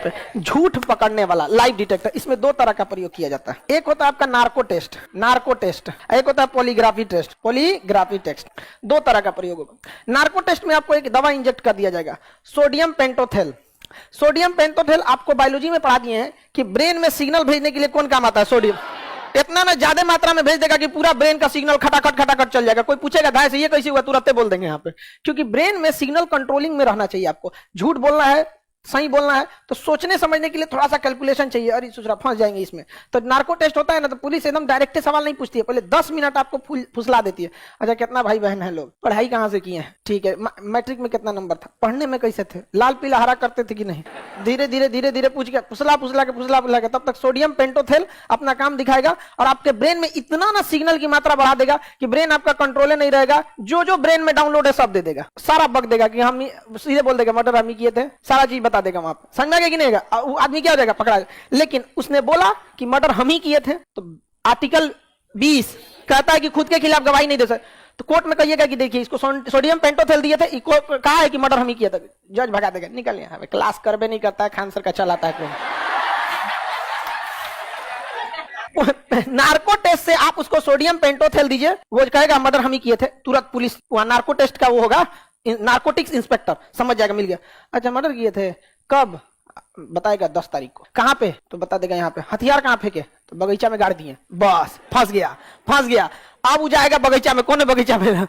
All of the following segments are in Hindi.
पे झूठ पकड़ने वाला लाइव डिटेक्टर, इसमें दो तरह का प्रयोग किया जाता है। एक होता है आपका नार्को टेस्ट, एक होता है पॉलीग्राफी टेस्ट। दो तरह का प्रयोग होगा। नार्को टेस्ट में आपको एक दवा इंजेक्ट कर दिया जाएगा, सोडियम पेंटोथेल। आपको बायोलॉजी में पढ़ा दिए हैं कि ब्रेन में सिग्नल भेजने के लिए कौन काम आता है, सोडियम। इतना ना ज्यादा मात्रा में भेज देगा कि पूरा ब्रेन का सिग्नल खटाखट चल जाएगा। कोई पूछेगा धाय से ये कैसे हुआ, तुरंत बोल देंगे यहाँ पे, क्योंकि ब्रेन में सिग्नल कंट्रोलिंग में रहना चाहिए। आपको झूठ बोलना है, सही बोलना है, तो सोचने समझने के लिए थोड़ा सा कैलकुलेशन चाहिए। अरे दूसरा फंस जाएंगे इसमें। तो नार्को टेस्ट होता है ना, तो पुलिस एकदम डायरेक्ट सवाल नहीं पूछती है, पहले 10 मिनट आपको फुसला देती है। अच्छा कितना भाई बहन है लोग, पढ़ाई कहाँ से किए हैं, ठीक है, मैट्रिक में कितना नंबर था, पढ़ने में कैसे थे, लाल पीला हरा करते थे कि नहीं, धीरे धीरे पूछ के फुसला के तब तक सोडियम पेंटोथेल अपना काम दिखाएगा और आपके ब्रेन में इतना ना सिग्नल की मात्रा बढ़ा देगा कि ब्रेन आपका कंट्रोल नहीं रहेगा। जो ब्रेन में डाउनलोड है सब दे देगा, सारा बक देगा कि हम सीधे बोल देगा मर्डर हम ही किए थे, सारा चीज बता देगा वहां पर। कि नहीं, वो आदमी क्या हो जाएगा, पकड़ा जाएगा। लेकिन उसने बोला कि मर्डर हम ही किए थे, तो आर्टिकल 20 कहता है कि खुद के खिलाफ गवाही नहीं दे सकते। तो कोर्ट में कहिएगा कि देखिए इसको सोडियम पेंटोथेल दिए थे, कहा है कि मर्डर हम ही किया था, जज भगा देगा, निकल यहाँ पे, क्लास करबे नहीं करता है, खान सर का चलाता है कोई। नार्को टेस्ट से आप उसको सोडियम पेंटोथेल दीजिए, वो कहेगा मर्डर हम ही किए थे, तुरंत पुलिस वहां नार्को टेस्ट का वो होगा, नार्कोटिक्स इंस्पेक्टर समझ जाएगा, मिल गया। अच्छा मर्डर किए थे कब, बताएगा 10 तारीख को, कहां पे, तो बता देगा यहाँ पे। हथियार कहां फेंके, तो बगीचा में गाड़ दिए, बस फंस गया। अब वो जाएगा बगीचा में, कौन बगीचा में,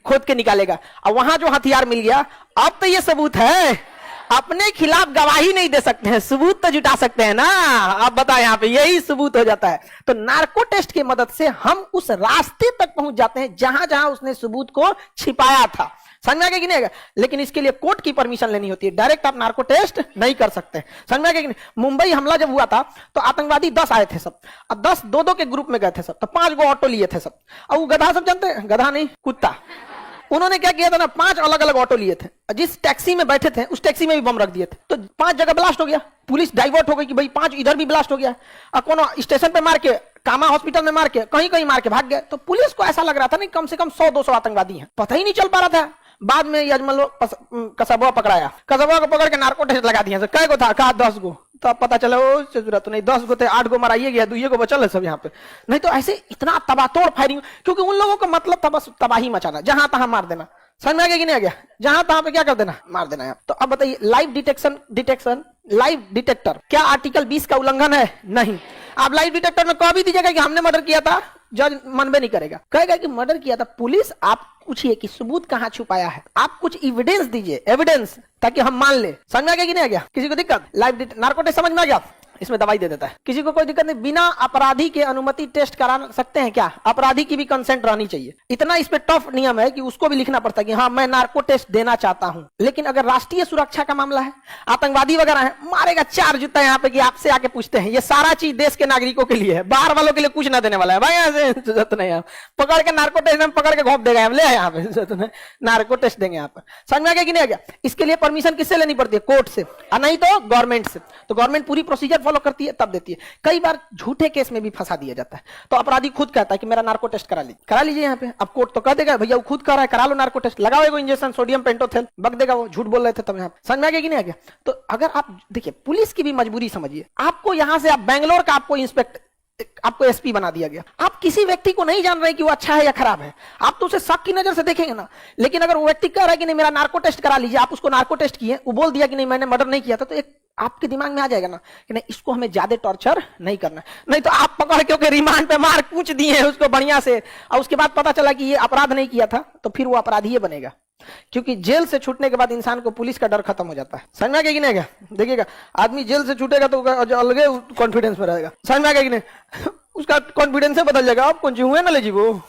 खोद के निकालेगा, और वहां जो हथियार मिल गया, अब तो ये सबूत है, अपने खिलाफ गवाही नहीं दे सकते हैं, सबूत तो जुटा सकते हैं ना। आप बताओ यहाँ पे यही सबूत हो जाता है। तो नार्को टेस्ट की मदद से हम उस रास्ते तक पहुंच जाते हैं जहां उसने सबूत को छिपाया था। समझ में आ गया कि नहीं आएगा? लेकिन इसके लिए कोर्ट की परमिशन लेनी होती है, डायरेक्ट आप नार्को टेस्ट नहीं कर सकते। समझ में आ गया कि नहीं? मुंबई हमला जब हुआ था तो आतंकवादी 10 आए थे सब, और 10 दो के ग्रुप में गए थे सब, तो 5 गो ऑटो लिए थे सब। और वो गधा सब जानते हैं, गधा नहीं कुत्ता, उन्होंने क्या किया था ना, 5 अलग अलग ऑटो लिए थे, जिस टैक्सी में बैठे थे उस टैक्सी में भी बम रख दिए थे, तो 5 जगह ब्लास्ट हो गया। पुलिस डाइवर्ट हो गई कि भाई 5 इधर भी ब्लास्ट हो गया, और कोनो स्टेशन पे मार के, कामा हॉस्पिटल में मार के, कहीं मार के भाग गए। तो पुलिस को ऐसा लग रहा था नहीं कम से कम 100-200 आतंकवादी हैं, पता ही नहीं चल पा रहा था। बाद में यजमान कसबा पकड़ाया, कसबा को पकड़ के नार्को टेस्ट लगा दिया। कै गो था, कहा 10 गो, तो अब पता चला वो जरूरत नहीं, 10 गो थे, 8 गो मराइए गया, 2 गो बचल है सब यहाँ पे। नहीं तो ऐसे इतना तबातोड़ फायरिंग, क्योंकि उन लोगों का मतलब था बस तबाही मचाना, जहां तहां मार देना। समझ में आ गया कि नहीं आ गया? जहां तहां पे क्या कर देना, मार देना। तो अब बताइए, लाइव डिटेक्टर क्या आर्टिकल 20 का उल्लंघन है? नहीं। आप लाइव डिटेक्टर में कभी दीजिएगा कि हमने मर्डर किया था, जज मनबे नहीं करेगा, कहेगा कि मर्डर किया था। पुलिस आप पूछिए कि सबूत कहां छुपाया है, आप कुछ एविडेंस दीजिए, एविडेंस, ताकि हम मान ले। समझ में आ गया कि नहीं आ गया? किसी को दिक्कत? लाइव नार्को टेस्ट समझ में आ गया? इसमें दवाई दे देता है, किसी को कोई दिक्कत नहीं। बिना अपराधी के अनुमति टेस्ट करा सकते हैं क्या? अपराधी की भी कंसेंट रहनी चाहिए। इतना इस पे टफ नियम है कि उसको भी लिखना पड़ता है कि हाँ मैं नार्को टेस्ट देना चाहता हूं। लेकिन अगर राष्ट्रीय सुरक्षा का मामला है, आतंकवादी वगैरह है, मारेगा 4 जूता यहाँ पे कि आपसे आके पूछते हैं। ये सारा चीज देश के नागरिकों के लिए है, बाहर वालों के लिए कुछ ना देने वाला है। भाई यहाँ से जरूरत नहीं है, पकड़ के नार्को टेस्ट में पकड़ के घोंप देगा, हम ले यहाँ पे नार्को टेस्ट देंगे यहाँ पर। समझ में आ गया कि नहीं आ गया? इसके लिए परमिशन किससे लेनी पड़ती है? कोर्ट से, और नहीं तो गवर्नमेंट से। तो गवर्नमेंट पूरी प्रोसीजर फॉलो करती है तब देती है। कई बार झूठे केस में भी फंसा दिया जाता है, तो अपराधी खुद कहता है कि मेरा नार्को टेस्ट करा लीजिए यहाँ पे। अब कोर्ट तो कह देगा भैया वो खुद कर रहा है, करा लो नार्को टेस्ट, लगाओ एगो इंजेक्शन सोडियम पेंटोथेल, बक देगा वो, झूठ बोल रहे थे तब यहाँ पे। समझ में आ गया कि नहीं आ गया? तो अगर आप देखिए, पुलिस की भी मजबूरी समझिए। आपको यहां से, आप बैंगलोर का आपको एसपी बना दिया गया, आप किसी व्यक्ति को नहीं जान रहे कि वो अच्छा है या खराब है, आप तो उसे शक की नजर से देखेंगे ना। लेकिन अगर वो व्यक्ति कह रहा है कि नहीं मेरा नार्को टेस्ट करा लीजिए, आप उसको नार्को टेस्ट किए, वो बोल दिया कि नहीं मैंने मर्डर नहीं किया था, तो एक आपके दिमाग में आ जाएगा ना कि नहीं इसको हमें ज्यादा टॉर्चर नहीं करना। नहीं तो आप पकड़ क्योंकि रिमांड पे मार पूछ दिए उसको बढ़िया से, और उसके बाद पता चला कि ये अपराध नहीं किया था, तो फिर वो अपराधी ही बनेगा। क्योंकि जेल से छूटने के बाद इंसान को पुलिस का डर खत्म हो जाता है। समझ में आ गया कि नहीं गया? देखिएगा, आदमी जेल से छूटेगा तो अलग कॉन्फिडेंस में रहेगा। समझ में आ गया कि नहीं? उसका कॉन्फिडेंस बदल जाएगा, आप कौन सी हुए ना ले जी वो